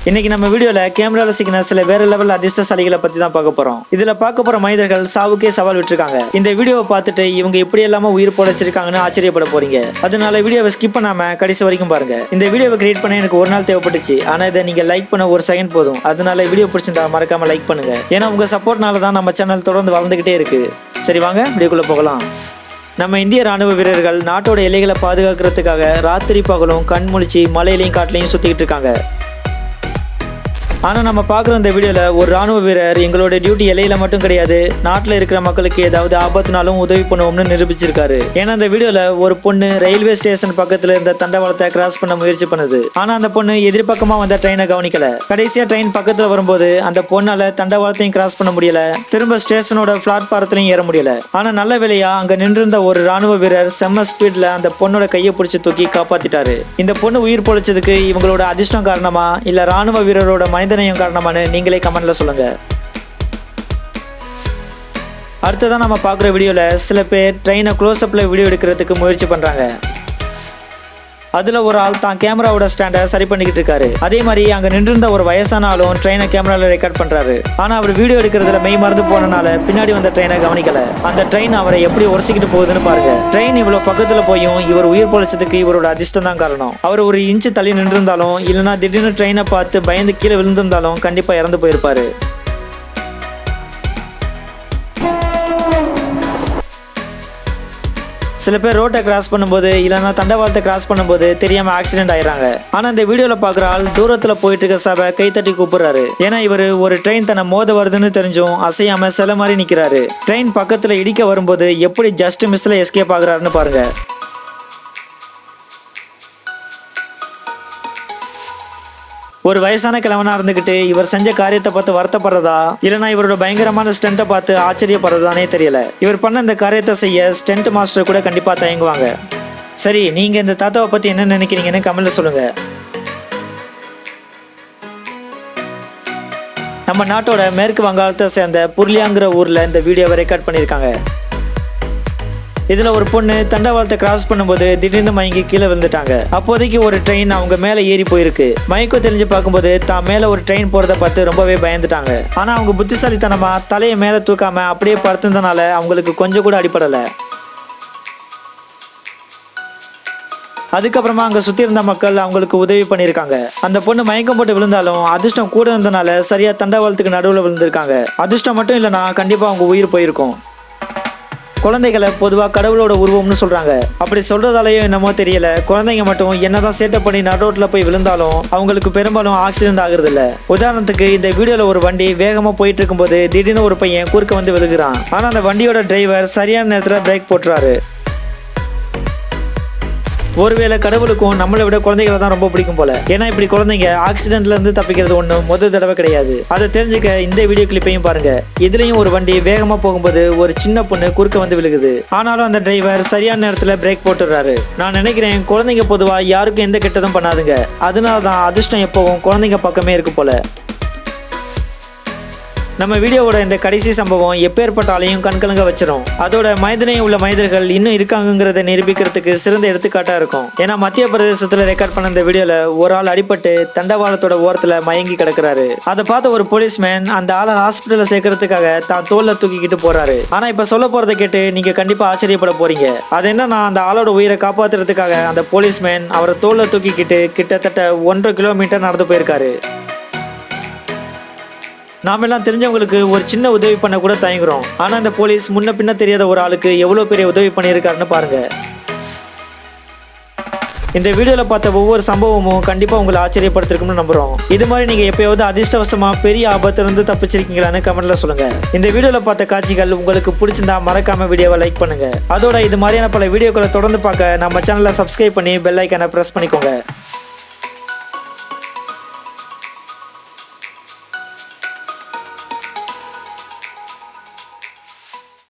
இன்னைக்கு நம்ம வீடியோல கேமரால சிக்கின சில வேற லெவல் அதிர்ஷ்டசாலிகளை பத்தி தான் பார்க்க போறோம். இதுல பார்க்க போற மனிதர்கள் சாவுக்கே சவால் விட்டுருக்காங்க. இந்த வீடியோவை பார்த்துட்டு இவங்க எப்படி எல்லாம உயிர் பொழைச்சிருக்காங்கன்னு ஆச்சரியப்பட போறீங்க. அதனால வீடியோவை ஸ்கிப் பண்ணாம கடைசி வரைக்கும் பாருங்க. இந்த வீடியோவை கிரியேட் பண்ண எனக்கு ஒரு நாள் தேவைப்பட்டுச்சு. ஆனா இதை நீங்க லைக் பண்ண ஒரு செகண்ட் போதும். அதனால வீடியோ பிடிச்சிருந்தா மறக்காம லைக் பண்ணுங்க. ஏன்னா உங்க சப்போர்ட்னால தான் நம்ம சேனல் தொடர்ந்து வளர்ந்துகிட்டே இருக்கு. சரி வாங்க வீடியோக்குள்ள போகலாம். நம்ம இந்திய ராணுவ வீரர்கள் நாட்டோட எல்லைகளை பாதுகாக்கிறதுக்காக ராத்திரி பகலும் கண் முழிச்சு மலையிலையும் காட்டிலையும் சுத்திக்கிட்டு இருக்காங்க. ஆனா நம்ம பாக்குற இந்த வீடியோல ஒரு ராணுவ வீரர் எங்களோட டியூட்டி எல்லையில மட்டும் கிடையாது, நாட்டுல இருக்கிற மக்களுக்கு ஏதாவது ஆபத்துனாலும் உதவி பண்ணுவோம்னு நிரூபிச்சிருக்காரு. ஏன்னா அந்த வீடியோல ஒரு பொண்ணு ரயில்வே ஸ்டேஷன் பக்கத்துல இருந்த தண்டவாளத்தை கிராஸ் பண்ண முயற்சி பண்ணுது. ஆனா அந்த பொண்ணு எதிர்பக்கமா வந்த ட்ரெயினை கவனிக்கல. கடைசியா ட்ரெயின் பக்கத்துல வரும்போது அந்த பொண்ணால தண்டவாளத்தையும் கிராஸ் பண்ண முடியல, திரும்ப ஸ்டேஷனோட பிளாட்பாரத்திலையும் ஏற முடியல. ஆனா நல்ல வேலையா அங்க நின்றிருந்த ஒரு ராணுவ வீரர் செம்ம ஸ்பீட்ல அந்த பொண்ணோட கையை பிடிச்சி தூக்கி காப்பாத்திட்டாரு. இந்த பொண்ணு உயிர் பொழைச்சதுக்கு இவங்களோட அதிர்ஷ்டம் காரணமா இல்ல ராணுவ வீரரோட மனிதனையும் காரணமான நீங்களே கமெண்ட்ல சொல்லுங்க. அடுத்ததான் நம்ம பார்க்குற வீடியோல சில பேர் ட்ரெயினை க்ளோஸ் அப்ல வீடியோ எடுக்கிறதுக்கு முயற்சி பண்றாங்க. அதுல ஒரு ஆள் தான் கேமராவோட ஸ்டாண்டை சரி பண்ணிக்கிட்டு இருக்காரு. அதே மாதிரி அங்க நின்றிருந்த ஒரு வயசான ஆளும் ட்ரெயினை கேமரால ரெக்கார்ட் பண்றாரு. ஆனா அவர் வீடியோ எடுக்கிறதுல மெய் மறந்து போனனால பின்னாடி வந்த ட்ரெயினை கவனிக்கல. அந்த ட்ரெயின் அவரை எப்படி உரசிக்கிட்டு போகுதுன்னு பாருங்க. ட்ரெயின் இவ்வளவு பக்கத்துல போயும் இவர் உயிர் பொழைச்சதுக்கு இவரோட அதிர்ஷ்டம் தான் காரணம். அவர் ஒரு இன்ச்சு தள்ளி நின்றிருந்தாலும் இல்லைன்னா திடீர்னு ட்ரெயினை பார்த்து பயந்து கீழே விழுந்திருந்தாலும் கண்டிப்பா இறந்து போயிருப்பாரு. சில பேர் ரோட்டை கிராஸ் பண்ணும்போது இல்லைன்னா தண்டவாளத்தை கிராஸ் பண்ணும்போது தெரியாம ஆக்சிடென்ட் ஆயிடுறாங்க. ஆனா இந்த வீடியோல பாக்குற ஆள் தூரத்துல போயிட்டு இருக்க சபை கை தட்டி கூப்பிடுறாரு. ஏன்னா இவர் ஒரு ட்ரெயின் தன்னை மோத வருதுன்னு தெரிஞ்சும் அசையாம சில மாதிரி நிக்கிறாரு. ட்ரெயின் பக்கத்துல இடிக்க வரும்போது எப்படி ஜஸ்ட் மிஸ்ல எஸ்கேப் ஆகுறாருன்னு பாருங்க. ஒரு வயசான கிழவனா இருந்துகிட்டு இவர் செஞ்ச காரியத்தை பார்த்து வருத்தப்படுறதா இல்லைன்னா இவரோட பயங்கரமான ஸ்டென்ட்டை பார்த்து ஆச்சரியப்படுறதானே தெரியல. இவர் பண்ண இந்த காரியத்தை செய்ய ஸ்டென்ட் மாஸ்டர் கூட கண்டிப்பா தயங்குவாங்க. சரி, நீங்க இந்த தாத்தாவை பத்தி என்ன நினைக்கிறீங்கன்னு கமெண்ட்ல சொல்லுங்க. நம்ம நாட்டோட மேற்கு வங்காளத்தை சேர்ந்த புர்லியாங்கிற ஊர்ல இந்த வீடியோவை ரெக்கார்ட் பண்ணியிருக்காங்க. இதுல ஒரு பொண்ணு தண்டவாளத்தை கிராஸ் பண்ணும்போது திடீர்னு மயங்கி கீழே விழுந்துட்டாங்க. அப்போதைக்கு ஒரு ட்ரெயின் அவங்க மேல ஏறி போயிருக்கு. மயக்கம் தெரிஞ்சு பார்க்கும்போது தான் மேல ஒரு ட்ரெயின் போறதை பார்த்து ரொம்பவே பயந்துட்டாங்க. ஆனா அவங்க புத்திசாலித்தனமா தலையை மேல தூக்காம அப்படியே படுத்திருந்தனால அவங்களுக்கு கொஞ்சம் கூட அடிப்படல. அதுக்கப்புறமா அங்க சுத்தி இருந்த மக்கள் அவங்களுக்கு உதவி பண்ணிருக்காங்க. அந்த பொண்ணு மயக்கம் போட்டு விழுந்தாலும் அதிர்ஷ்டம் கூட இருந்தனால சரியா தண்டவாளத்துக்கு நடுவில் விழுந்திருக்காங்க. அதிர்ஷ்டம் மட்டும் இல்லைன்னா கண்டிப்பா அவங்க உயிர் போயிருக்கும். குழந்தைகளை பொதுவாக கடவுளோட உருவம்னு சொல்றாங்க. அப்படி சொல்றதாலேயோ என்னமோ தெரியல, குழந்தைங்க மட்டும் என்னதான் சேட்டை பண்ணி நடுரோட்ல போய் விழுந்தாலும் அவங்களுக்கு பெரும்பாலும் ஆக்சிடென்ட் ஆகுறது இல்ல. உதாரணத்துக்கு இந்த வீடியோல ஒரு வண்டி வேகமா போயிட்டு இருக்கும்போது திடீர்னு ஒரு பையன் குறுக்க வந்து விழுகிறான். ஆனா அந்த வண்டியோட டிரைவர் சரியான நேரத்துல பிரேக் போட்டுறாரு. ஒருவேளை கடவுளுக்கும் நம்மளை விட குழந்தைகளை தான் ரொம்ப பிடிக்கும் போல. ஏன்னா இப்படி குழந்தைங்க ஆக்சிடென்ட்ல இருந்து தப்பிக்கிறது ஒன்றும் முதல் தடவை கிடையாது. அதை தெரிஞ்சுக்க இந்த வீடியோ கிளிப்பையும் பாருங்க. இதுலயும் ஒரு வண்டி வேகமா போகும்போது ஒரு சின்ன பொண்ணு குறுக்க வந்து விழுகுது. ஆனாலும் அந்த டிரைவர் சரியான நேரத்துல பிரேக் போட்டுறாரு. நான் நினைக்கிறேன் குழந்தைங்க பொதுவா யாருக்கும் எந்த கெட்டதும் பண்ணாதுங்க. அதனாலதான் அதிர்ஷ்டம் எப்பவும் குழந்தைங்க பக்கமே இருக்கு போல. நம்ம வீடியோவோட இந்த கடைசி சம்பவம் எப்பேற்பட்ட ஆளையும் கண்கலங்க வச்சிரும். அதோட மனிதனையும் உள்ள மனிதர்கள் இன்னும் இருக்காங்கிறத நிரூபிக்கிறதுக்கு சிறந்த எடுத்துக்காட்டா இருக்கும். ஏன்னா மத்திய பிரதேசத்துல ரெக்கார்ட் பண்ண இந்த வீடியோல ஒரு ஆள் அடிபட்டு தண்டவாளத்தோட ஓரத்துல மயங்கி கிடக்குறாரு. அதை பார்த்த ஒரு போலீஸ்மேன் அந்த ஆளை ஹாஸ்பிட்டல்ல சேர்க்கறதுக்காக தான் தோல்ல தூக்கிக்கிட்டு போறாரு. ஆனா இப்ப சொல்ல போறதை கேட்டு நீங்க கண்டிப்பா ஆச்சரியப்பட போறீங்க. அது என்னன்னா அந்த ஆளோட உயிரை காப்பாத்துறதுக்காக அந்த போலீஸ்மேன் அவரை தோல்ல தூக்கிக்கிட்டு கிட்டத்தட்ட 1.5 கிலோமீட்டர் நடந்து போயிருக்காரு. நாமெல்லாம் தெரிஞ்சவங்களுக்கு ஒரு சின்ன உதவி பண்ண கூட தயங்குறோம். ஆனா இந்த போலீஸ் முன்ன பின்ன தெரியாத ஒரு ஆளுக்கு எவ்வளவு பெரிய உதவி பண்ணியிருக்காருன்னு பாருங்க. இந்த வீடியோல பார்த்த ஒவ்வொரு சம்பவமும் கண்டிப்பா உங்களை ஆச்சரியப்படுத்திருக்கும்னு நம்புறோம். இது மாதிரி நீங்க எப்பயாவது அதிர்ஷ்டவசமா பெரிய ஆபத்துல இருந்து தப்பிச்சிருக்கீங்களான்னு கமெண்ட்ல சொல்லுங்க. இந்த வீடியோல பார்த்த காட்சிகள் உங்களுக்கு பிடிச்சிருந்தா மறக்காம வீடியோவை லைக் பண்ணுங்க. அதோட இது மாதிரியான பல வீடியோக்களை தொடர்ந்து பார்க்க நம்ம சேனலை சப்ஸ்கிரைப் பண்ணி பெல் ஐக்கானை பிரஸ் பண்ணிக்கோங்க.